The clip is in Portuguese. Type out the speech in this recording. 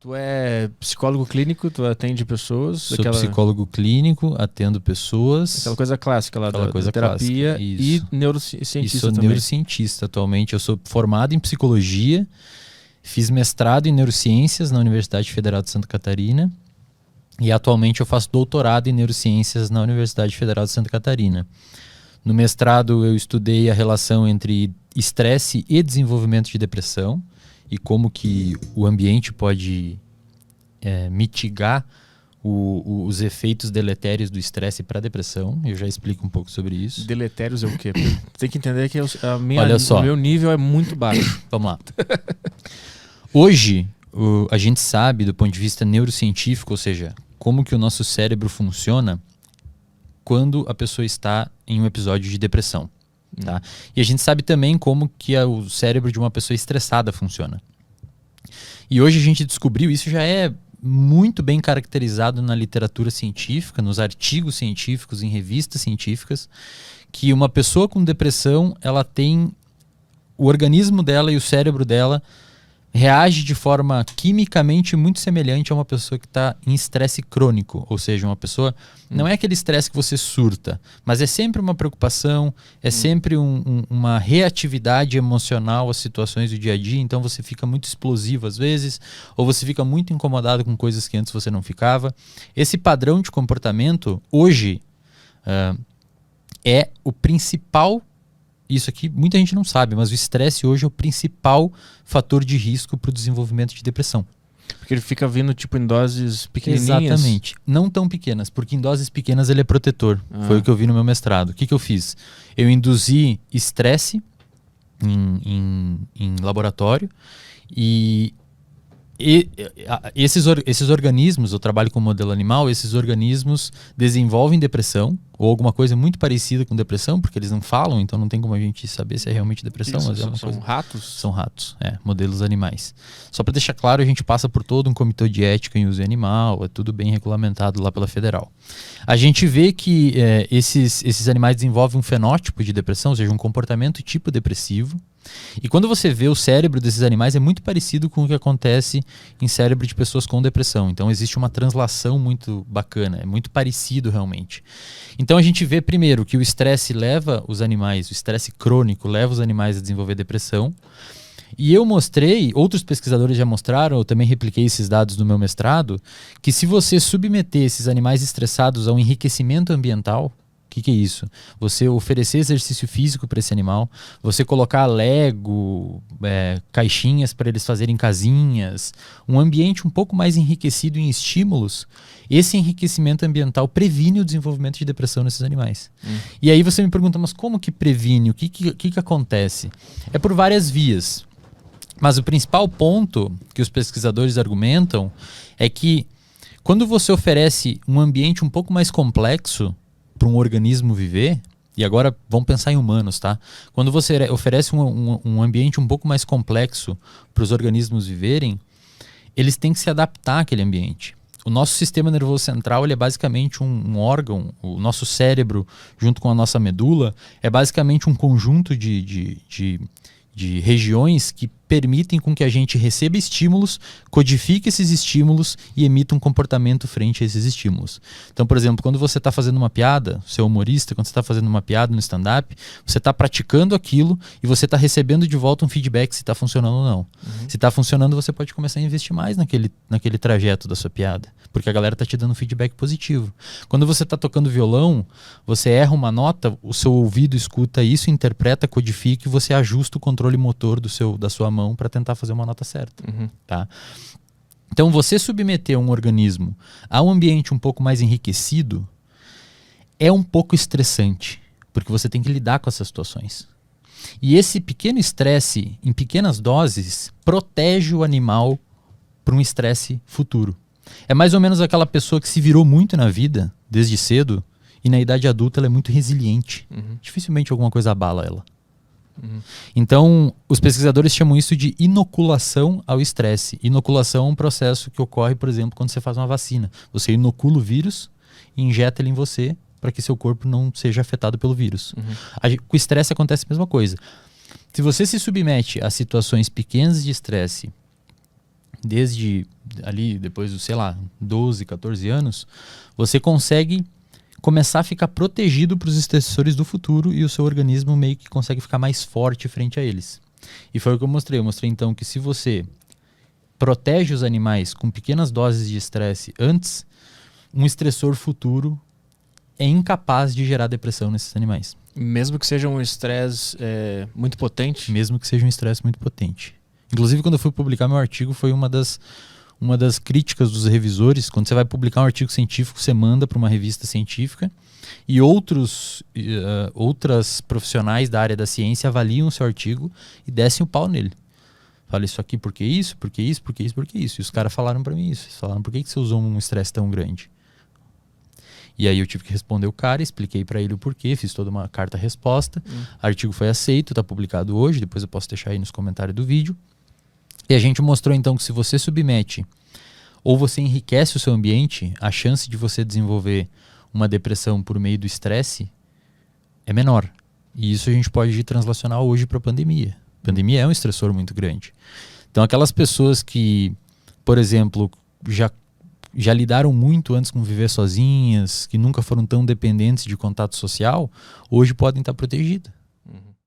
Tu é psicólogo clínico, tu atende pessoas? Sou psicólogo clínico, atendo pessoas. Aquela coisa clássica lá Aquela coisa da terapia clássica, e isso. neurocientista E sou também. neurocientista atualmente. Eu sou formado em psicologia, fiz mestrado em neurociências na Universidade Federal de Santa Catarina e atualmente eu faço doutorado em neurociências na Universidade Federal de Santa Catarina. No mestrado eu estudei a relação entre estresse e desenvolvimento de depressão e como que o ambiente pode mitigar os efeitos deletérios do estresse para a depressão. Eu já explico um pouco sobre isso. Deletérios é o quê? Tem que entender que Olha só. o meu nível é muito baixo. Vamos lá. Hoje, a gente sabe do ponto de vista neurocientífico, ou seja, como que o nosso cérebro funciona quando a pessoa está em um episódio de depressão. Tá? E a gente sabe também como que o cérebro de uma pessoa estressada funciona. E hoje a gente descobriu, isso já é muito bem caracterizado na literatura científica, nos artigos científicos, em revistas científicas, que uma pessoa com depressão, ela tem o organismo dela e o cérebro dela reage de forma quimicamente muito semelhante a uma pessoa que está em estresse crônico, ou seja, uma pessoa, não é aquele estresse que você surta, mas é sempre uma preocupação, é sempre uma reatividade emocional às situações do dia a dia, então você fica muito explosivo às vezes, ou você fica muito incomodado com coisas que antes você não ficava. Esse padrão de comportamento, hoje, é o principal. Isso aqui muita gente não sabe, mas o estresse hoje é o principal fator de risco para o desenvolvimento de depressão. Porque ele fica vindo tipo em doses pequenininhas? Exatamente. Não tão pequenas, porque em doses pequenas ele é protetor. Foi o que eu vi no meu mestrado. O que eu fiz? Eu induzi estresse em laboratório e esses organismos, eu trabalho com modelo animal, esses organismos desenvolvem depressão ou alguma coisa muito parecida com depressão, porque eles não falam, então não tem como a gente saber se é realmente depressão. Mas são ratos? São ratos, modelos animais. Só para deixar claro, a gente passa por todo um comitê de ética em uso animal, é tudo bem regulamentado lá pela federal. A gente vê que esses animais desenvolvem um fenótipo de depressão, ou seja, um comportamento tipo depressivo. E quando você vê o cérebro desses animais, é muito parecido com o que acontece em cérebro de pessoas com depressão. Então existe uma translação muito bacana, é muito parecido realmente. Então a gente vê primeiro que o estresse leva os animais, o estresse crônico leva os animais a desenvolver depressão. E eu mostrei, outros pesquisadores já mostraram, eu também repliquei esses dados no meu mestrado, que se você submeter esses animais estressados ao enriquecimento ambiental, o que é isso? Você oferecer exercício físico para esse animal, você colocar Lego, caixinhas para eles fazerem casinhas, um ambiente um pouco mais enriquecido em estímulos, esse enriquecimento ambiental previne o desenvolvimento de depressão nesses animais. E aí você me pergunta, mas como que previne? O que acontece? É por várias vias. Mas o principal ponto que os pesquisadores argumentam é que quando você oferece um ambiente um pouco mais complexo para um organismo viver, e agora vamos pensar em humanos, tá? Quando você oferece um ambiente um pouco mais complexo para os organismos viverem, eles têm que se adaptar àquele ambiente. O nosso sistema nervoso central ele é basicamente um órgão, o nosso cérebro, junto com a nossa medula, é basicamente um conjunto de regiões que permitem com que a gente receba estímulos, codifique esses estímulos e emita um comportamento frente a esses estímulos. Então, por exemplo, quando você está fazendo uma piada, você é humorista, quando você está fazendo uma piada no stand-up, você está praticando aquilo e você está recebendo de volta um feedback se está funcionando ou não. Se está funcionando, você pode começar a investir mais naquele trajeto da sua piada, porque a galera está te dando um feedback positivo. Quando você está tocando violão, você erra uma nota, o seu ouvido escuta isso, interpreta, codifica e você ajusta o controle motor da sua mão para tentar fazer uma nota certa. Tá? Então, você submeter um organismo a um ambiente um pouco mais enriquecido é um pouco estressante, porque você tem que lidar com essas situações. E esse pequeno estresse, em pequenas doses, protege o animal para um estresse futuro. É mais ou menos aquela pessoa que se virou muito na vida, desde cedo, e na idade adulta ela é muito resiliente. Dificilmente alguma coisa abala ela. Então, os pesquisadores chamam isso de inoculação ao estresse. Inoculação é um processo que ocorre, por exemplo, quando você faz uma vacina. Você inocula o vírus e injeta ele em você para que seu corpo não seja afetado pelo vírus. Com o estresse acontece a mesma coisa. Se você se submete a situações pequenas de estresse desde ali, depois dos, sei lá, 12, 14 anos, você consegue começar a ficar protegido para os estressores do futuro e o seu organismo meio que consegue ficar mais forte frente a eles. E foi o que eu mostrei. Eu mostrei então que se você protege os animais com pequenas doses de estresse antes, um estressor futuro é incapaz de gerar depressão nesses animais. Mesmo que seja um estresse muito potente? Mesmo que seja um estresse muito potente. Inclusive, quando eu fui publicar meu artigo, foi uma das críticas dos revisores. Quando você vai publicar um artigo científico, você manda para uma revista científica e outras profissionais da área da ciência avaliam o seu artigo e descem o pau nele. Fala isso aqui porque isso, porque isso, porque isso, porque isso. E os caras falaram para mim isso. Eles falaram, por que você usou um estresse tão grande? E aí eu tive que responder o cara, expliquei para ele o porquê, fiz toda uma carta-resposta. O artigo foi aceito, está publicado hoje, depois eu posso deixar aí nos comentários do vídeo. E a gente mostrou então que se você submete ou você enriquece o seu ambiente, a chance de você desenvolver uma depressão por meio do estresse é menor. E isso a gente pode translacionar hoje para a pandemia. A pandemia é um estressor muito grande. Então aquelas pessoas que, por exemplo, já lidaram muito antes com viver sozinhas, que nunca foram tão dependentes de contato social, hoje podem estar protegidas.